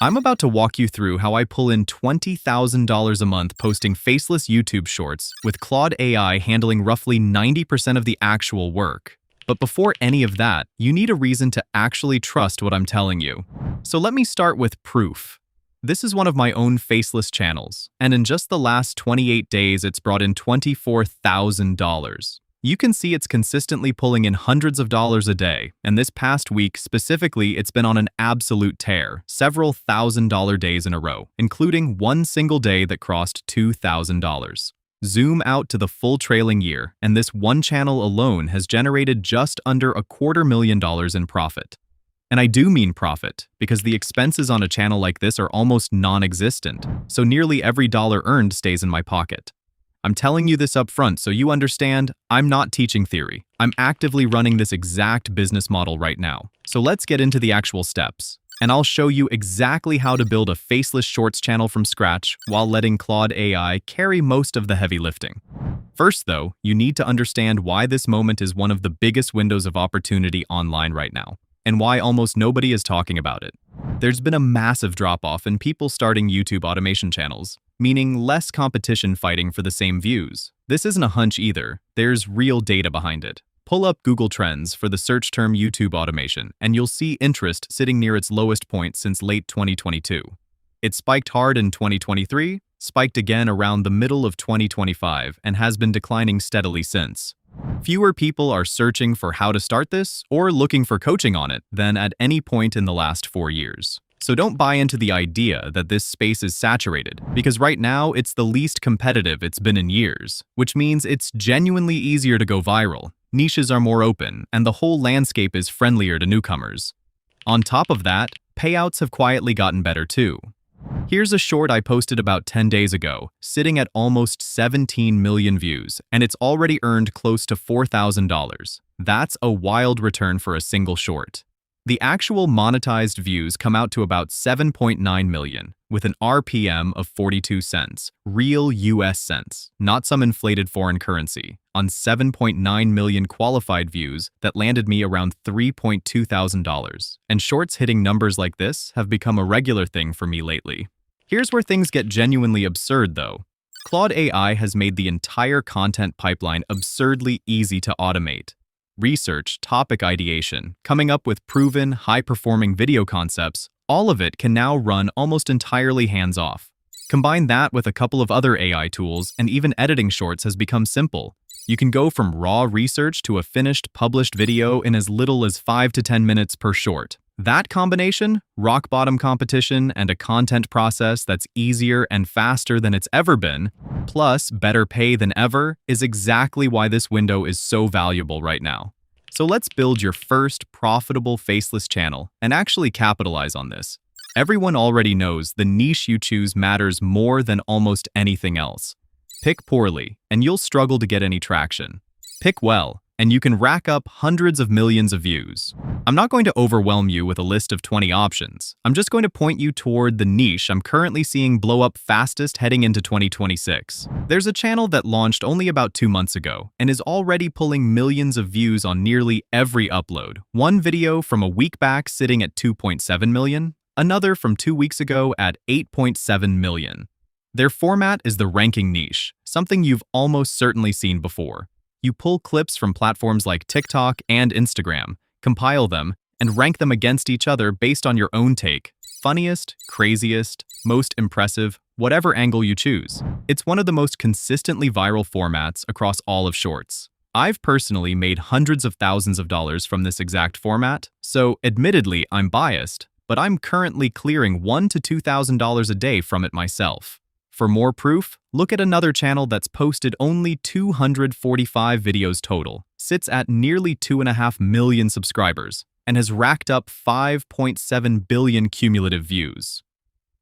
I'm about to walk you through how I pull in $20,000 a month posting faceless YouTube shorts, with Claude AI handling roughly 90% of the actual work. But before any of that, you need a reason to actually trust what I'm telling you. So let me start with proof. This is one of my own faceless channels, and in just the last 28 days, it's brought in $24,000. You can see it's consistently pulling in hundreds of dollars a day, and this past week specifically, it's been on an absolute tear, several $1,000 days in a row, including one single day that crossed $2,000. Zoom out to the full trailing year, and this one channel alone has generated just under $250,000 in profit. And I do mean profit, because the expenses on a channel like this are almost non-existent, so nearly every dollar earned stays in my pocket. I'm telling you this up front so you understand, I'm not teaching theory. I'm actively running this exact business model right now. So let's get into the actual steps, and I'll show you exactly how to build a faceless shorts channel from scratch while letting Claude AI carry most of the heavy lifting. First though, you need to understand why this moment is one of the biggest windows of opportunity online right now, and why almost nobody is talking about it. There's been a massive drop-off in people starting YouTube automation channels, meaning less competition fighting for the same views. This isn't a hunch either, there's real data behind it. Pull up Google Trends for the search term YouTube automation, and you'll see interest sitting near its lowest point since late 2022. It spiked hard in 2023, spiked again around the middle of 2025, and has been declining steadily since. Fewer people are searching for how to start this or looking for coaching on it than at any point in the last 4 years. So don't buy into the idea that this space is saturated, because right now it's the least competitive it's been in years, which means it's genuinely easier to go viral, niches are more open, and the whole landscape is friendlier to newcomers. On top of that, payouts have quietly gotten better too. Here's a short I posted about 10 days ago, sitting at almost 17 million views, and it's already earned close to $4,000. That's a wild return for a single short. The actual monetized views come out to about 7.9 million, with an RPM of 42 cents, real US cents, not some inflated foreign currency, on 7.9 million qualified views that landed me around $3.2 thousand. And shorts hitting numbers like this have become a regular thing for me lately. Here's where things get genuinely absurd though. Claude AI has made the entire content pipeline absurdly easy to automate. Research, topic ideation, coming up with proven, high-performing video concepts, all of it can now run almost entirely hands-off. Combine that with a couple of other AI tools, and even editing shorts has become simple. You can go from raw research to a finished, published video in as little as 5 to 10 minutes per short. That combination, rock-bottom competition, and a content process that's easier and faster than it's ever been, plus better pay than ever, is exactly why this window is so valuable right now. So let's build your first profitable faceless channel and actually capitalize on this. Everyone already knows the niche you choose matters more than almost anything else. Pick poorly, and you'll struggle to get any traction. Pick well, and you can rack up hundreds of millions of views. I'm not going to overwhelm you with a list of 20 options. I'm just going to point you toward the niche I'm currently seeing blow up fastest heading into 2026. There's a channel that launched only about 2 months ago and is already pulling millions of views on nearly every upload. One video from a week back sitting at 2.7 million, another from 2 weeks ago at 8.7 million. Their format is the ranking niche, something you've almost certainly seen before. You pull clips from platforms like TikTok and Instagram, compile them, and rank them against each other based on your own take. Funniest, craziest, most impressive, whatever angle you choose. It's one of the most consistently viral formats across all of shorts. I've personally made hundreds of thousands of dollars from this exact format, so admittedly I'm biased, but I'm currently clearing $1,000 to $2,000 a day from it myself. For more proof, look at another channel that's posted only 245 videos total, sits at nearly 2.5 million subscribers, and has racked up 5.7 billion cumulative views.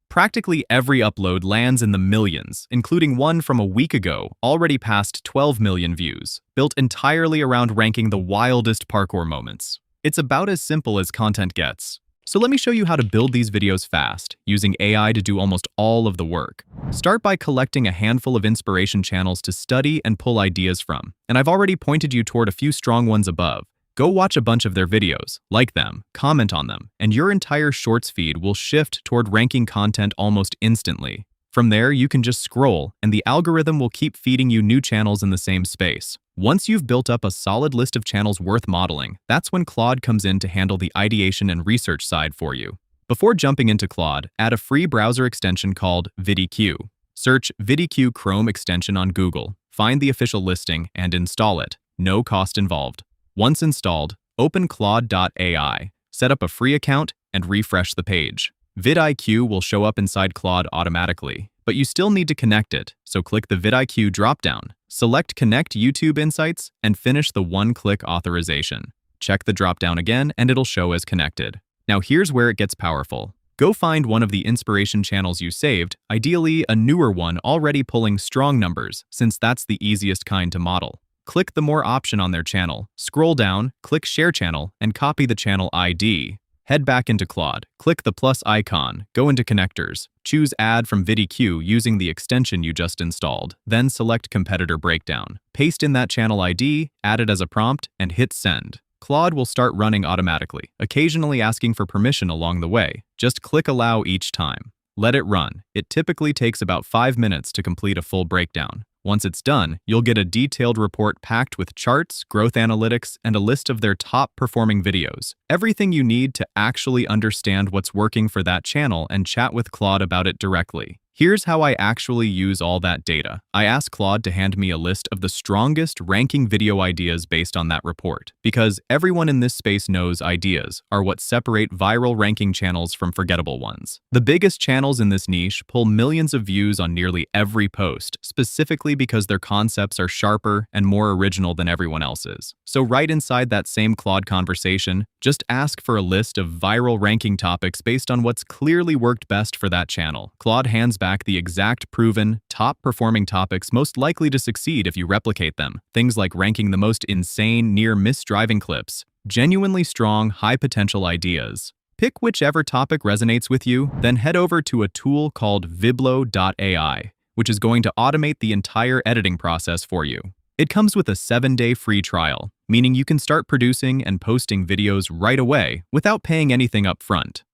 Practically every upload lands in the millions, including one from a week ago, already past 12 million views, built entirely around ranking the wildest parkour moments. It's about as simple as content gets. So let me show you how to build these videos fast, using AI to do almost all of the work. Start by collecting a handful of inspiration channels to study and pull ideas from, and I've already pointed you toward a few strong ones above. Go watch a bunch of their videos, like them, comment on them, and your entire Shorts feed will shift toward ranking content almost instantly. From there, you can just scroll, and the algorithm will keep feeding you new channels in the same space. Once you've built up a solid list of channels worth modeling, that's when Claude comes in to handle the ideation and research side for you. Before jumping into Claude, add a free browser extension called VidIQ. Search VidIQ Chrome extension on Google, find the official listing, and install it. No cost involved. Once installed, open Claude AI, set up a free account, and refresh the page. VidIQ will show up inside Claude automatically, but you still need to connect it, so click the VidIQ dropdown, select Connect YouTube Insights, and finish the one-click authorization. Check the dropdown again, and it'll show as connected. Now here's where it gets powerful. Go find one of the inspiration channels you saved, ideally a newer one already pulling strong numbers, since that's the easiest kind to model. Click the More option on their channel, scroll down, click Share Channel, and copy the channel ID. Head back into Claude, click the plus icon, go into Connectors, choose Add from VidIQ using the extension you just installed, then select Competitor Breakdown. Paste in that channel ID, add it as a prompt, and hit Send. Claude will start running automatically, occasionally asking for permission along the way. Just click Allow each time. Let it run. It typically takes about 5 minutes to complete a full breakdown. Once it's done, you'll get a detailed report packed with charts, growth analytics, and a list of their top-performing videos. Everything you need to actually understand what's working for that channel and chat with Claude about it directly. Here's how I actually use all that data. I ask Claude to hand me a list of the strongest ranking video ideas based on that report, because everyone in this space knows ideas are what separate viral ranking channels from forgettable ones. The biggest channels in this niche pull millions of views on nearly every post, specifically because their concepts are sharper and more original than everyone else's. So right inside that same Claude conversation, just ask for a list of viral ranking topics based on what's clearly worked best for that channel. Claude hands back the exact proven, top-performing topics most likely to succeed if you replicate them. Things like ranking the most insane, near-miss driving clips, genuinely strong, high-potential ideas. Pick whichever topic resonates with you, then head over to a tool called Viblo.ai, which is going to automate the entire editing process for you. It comes with a 7-day free trial, meaning you can start producing and posting videos right away without paying anything up front.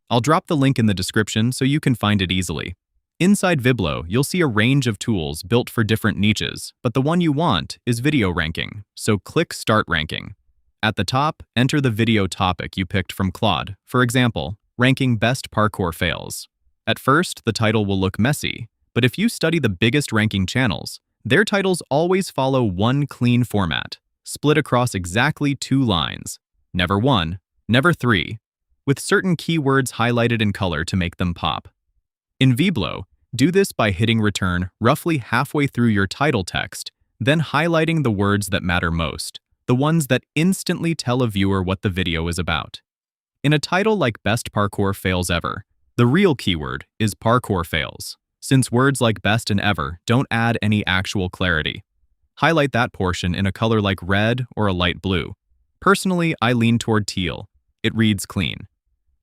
I'll drop the link in the description so you can find it easily. Inside Viblo, you'll see a range of tools built for different niches, but the one you want is video ranking, so click Start Ranking. At the top, enter the video topic you picked from Claude, for example, ranking best parkour fails. At first, the title will look messy, but if you study the biggest ranking channels, their titles always follow one clean format, split across exactly 2 lines, never 1, never 3, with certain keywords highlighted in color to make them pop. In Viblo, do this by hitting return roughly halfway through your title text, then highlighting the words that matter most, the ones that instantly tell a viewer what the video is about. In a title like Best Parkour Fails Ever, the real keyword is parkour fails, since words like best and ever don't add any actual clarity. Highlight that portion in a color like red or a light blue. Personally, I lean toward teal. It reads clean.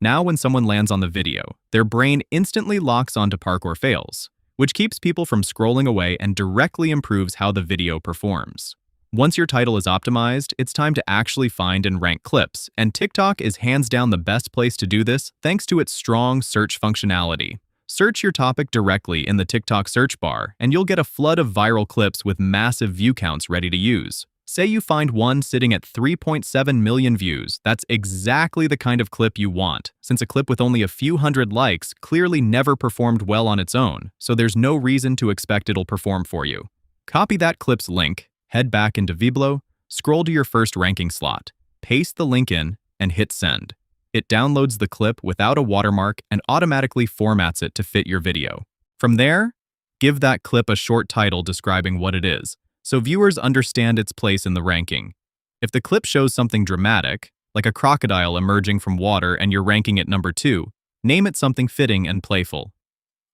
Now when someone lands on the video, their brain instantly locks onto parkour fails, which keeps people from scrolling away and directly improves how the video performs. Once your title is optimized, it's time to actually find and rank clips, and TikTok is hands down the best place to do this thanks to its strong search functionality. Search your topic directly in the TikTok search bar, and you'll get a flood of viral clips with massive view counts ready to use. Say you find one sitting at 3.7 million views, that's exactly the kind of clip you want, since a clip with only a few hundred likes clearly never performed well on its own, so there's no reason to expect it'll perform for you. Copy that clip's link, head back into Viblo, scroll to your first ranking slot, paste the link in, and hit send. It downloads the clip without a watermark and automatically formats it to fit your video. From there, give that clip a short title describing what it is, so viewers understand its place in the ranking. If the clip shows something dramatic, like a crocodile emerging from water and you're ranking it number 2, name it something fitting and playful.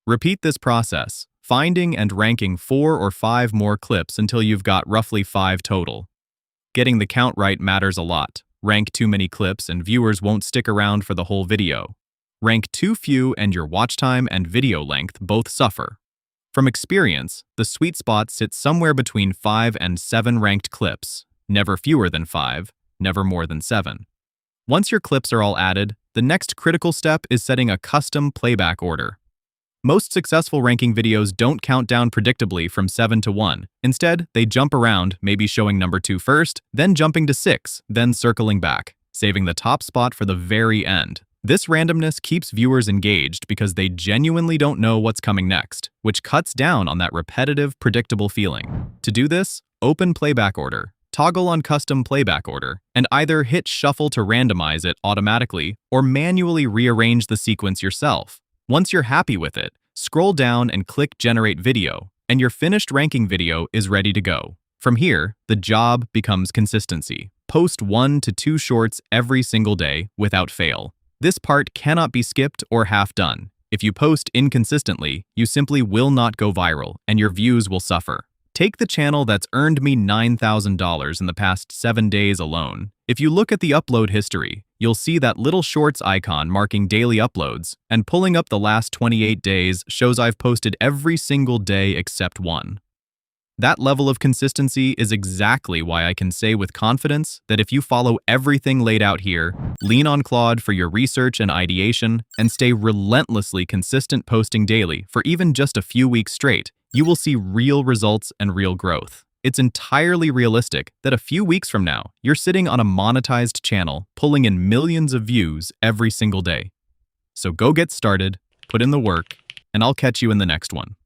Repeat this process, finding and ranking 4 or 5 more clips until you've got roughly 5 total. Getting the count right matters a lot. Rank too many clips and viewers won't stick around for the whole video. Rank too few and your watch time and video length both suffer. From experience, the sweet spot sits somewhere between 5 and 7 ranked clips, never fewer than 5, never more than 7. Once your clips are all added, the next critical step is setting a custom playback order. Most successful ranking videos don't count down predictably from 7 to 1. Instead, they jump around, maybe showing number 2 first, then jumping to 6, then circling back, saving the top spot for the very end. This randomness keeps viewers engaged because they genuinely don't know what's coming next, which cuts down on that repetitive, predictable feeling. To do this, open playback order, toggle on custom playback order, and either hit shuffle to randomize it automatically or manually rearrange the sequence yourself. Once you're happy with it, scroll down and click Generate Video, and your finished ranking video is ready to go. From here, the job becomes consistency. Post 1 to 2 shorts every single day without fail. This part cannot be skipped or half done. If you post inconsistently, you simply will not go viral and your views will suffer. Take the channel that's earned me $9,000 in the past 7 days alone. If you look at the upload history, you'll see that little shorts icon marking daily uploads, and pulling up the last 28 days shows I've posted every single day except one. That level of consistency is exactly why I can say with confidence that if you follow everything laid out here, lean on Claude for your research and ideation, and stay relentlessly consistent posting daily for even just a few weeks straight, you will see real results and real growth. It's entirely realistic that a few weeks from now, you're sitting on a monetized channel pulling in millions of views every single day. So go get started, put in the work, and I'll catch you in the next one.